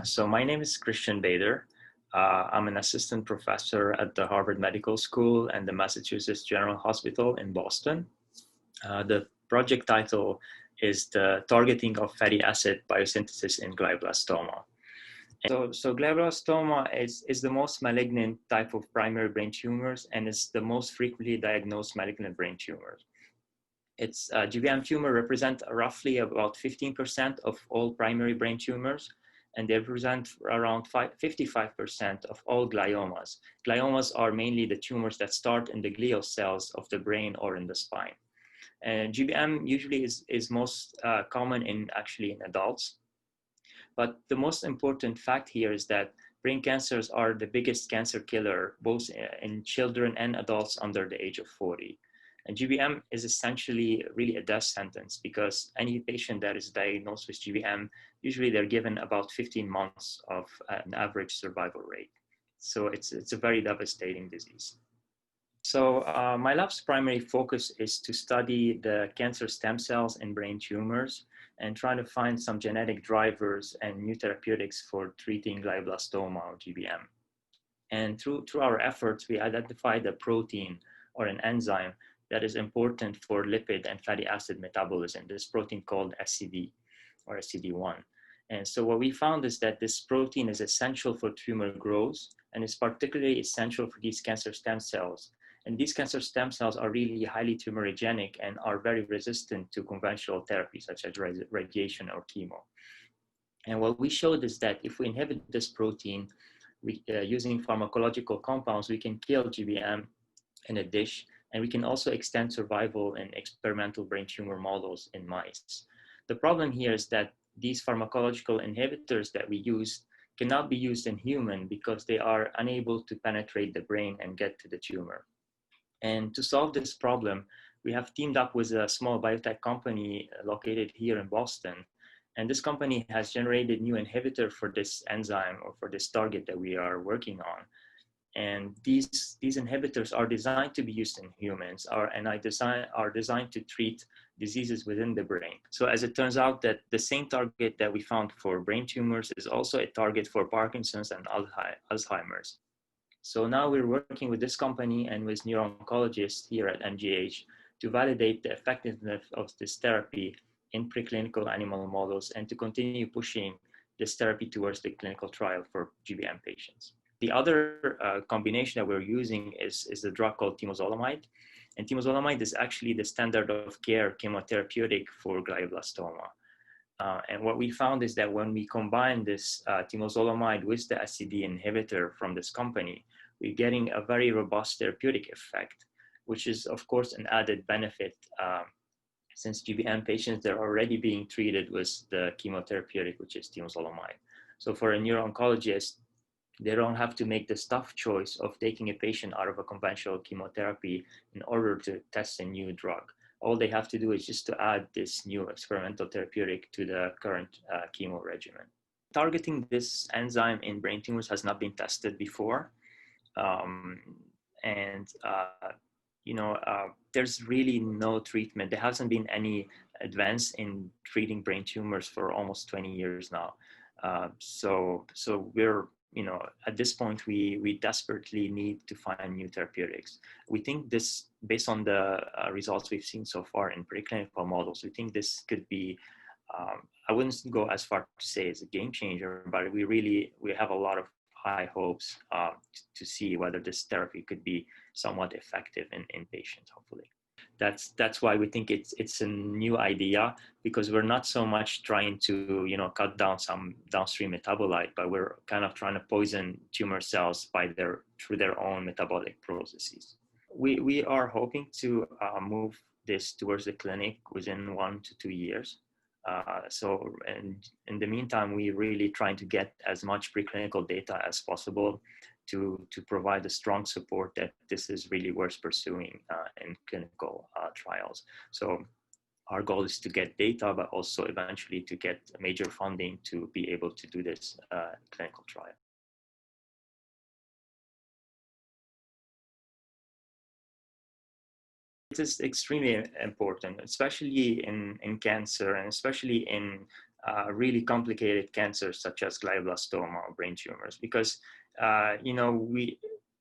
So my name is Christian Badr. I'm an assistant professor at the Harvard Medical School and the Massachusetts General Hospital in Boston. The project title is the targeting of fatty acid biosynthesis in glioblastoma. So glioblastoma is the most malignant type of primary brain tumors and is the most frequently diagnosed malignant brain tumor. Its GBM tumor represent roughly about 15% of all primary brain tumors, and they represent around 55% of all gliomas. Gliomas are mainly the tumors that start in the glial cells of the brain or in the spine. And GBM usually is most common in adults. But the most important fact here is that brain cancers are the biggest cancer killer, both in children and adults under the age of 40. And GBM is essentially really a death sentence because any patient that is diagnosed with GBM, usually they're given about 15 months of an average survival rate. So it's a very devastating disease. So my lab's primary focus is to study the cancer stem cells in brain tumors and try to find some genetic drivers and new therapeutics for treating glioblastoma or GBM. And through our efforts, we identified a protein or an enzyme that is important for lipid and fatty acid metabolism, this protein called SCD or SCD1. And so what we found is that this protein is essential for tumor growth and is particularly essential for these cancer stem cells. And these cancer stem cells are really highly tumorigenic and are very resistant to conventional therapy, such as radiation or chemo. And what we showed is that if we inhibit this protein, using pharmacological compounds, we can kill GBM in a dish, and we can also extend survival in experimental brain tumor models in mice. The problem here is that these pharmacological inhibitors that we use cannot be used in human because they are unable to penetrate the brain and get to the tumor. And to solve this problem, we have teamed up with a small biotech company located here in Boston. And this company has generated new inhibitor for this enzyme or for this target that we are working on. And these inhibitors are designed to be used in humans are designed to treat diseases within the brain. So as it turns out that the same target that we found for brain tumors is also a target for Parkinson's and Alzheimer's. So now we're working with this company and with neuro-oncologists here at MGH to validate the effectiveness of this therapy in preclinical animal models and to continue pushing this therapy towards the clinical trial for GBM patients. The other combination that we're using is a drug called temozolomide. And temozolomide is actually the standard of care chemotherapeutic for glioblastoma. And what we found is that when we combine this temozolomide with the SCD inhibitor from this company, we're getting a very robust therapeutic effect, which is, of course, an added benefit since GBM patients, they're already being treated with the chemotherapeutic, which is temozolomide. So for a neuro-oncologist, they don't have to make the tough choice of taking a patient out of a conventional chemotherapy in order to test a new drug. All they have to do is just to add this new experimental therapeutic to the current chemo regimen. Targeting this enzyme in brain tumors has not been tested before. There's really no treatment. There hasn't been any advance in treating brain tumors for almost 20 years now. So we're, at this point, we desperately need to find new therapeutics. We think this, based on the results we've seen so far in preclinical models, we think this could be, I wouldn't go as far to say it's a game changer, but we have a lot of high hopes to see whether this therapy could be somewhat effective in patients, hopefully. That's why we think it's a new idea, because we're not so much trying to cut down some downstream metabolite, but we're kind of trying to poison tumor cells through their own metabolic processes. We are hoping to move this towards the clinic within 1 to 2 years. And in the meantime, we're really trying to get as much preclinical data as possible to provide a strong support that this is really worth pursuing in clinical trials. So our goal is to get data, but also eventually to get major funding to be able to do this clinical trial. It is extremely important, especially in cancer and especially in really complicated cancers such as glioblastoma or brain tumors, because you know, we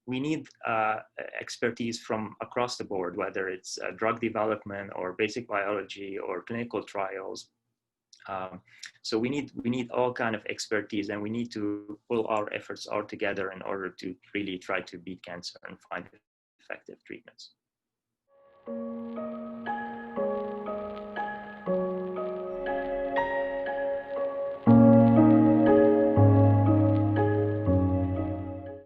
need expertise from across the board, whether it's drug development or basic biology or clinical trials. So we need all kind of expertise, and we need to pull our efforts all together in order to really try to beat cancer and find effective treatments.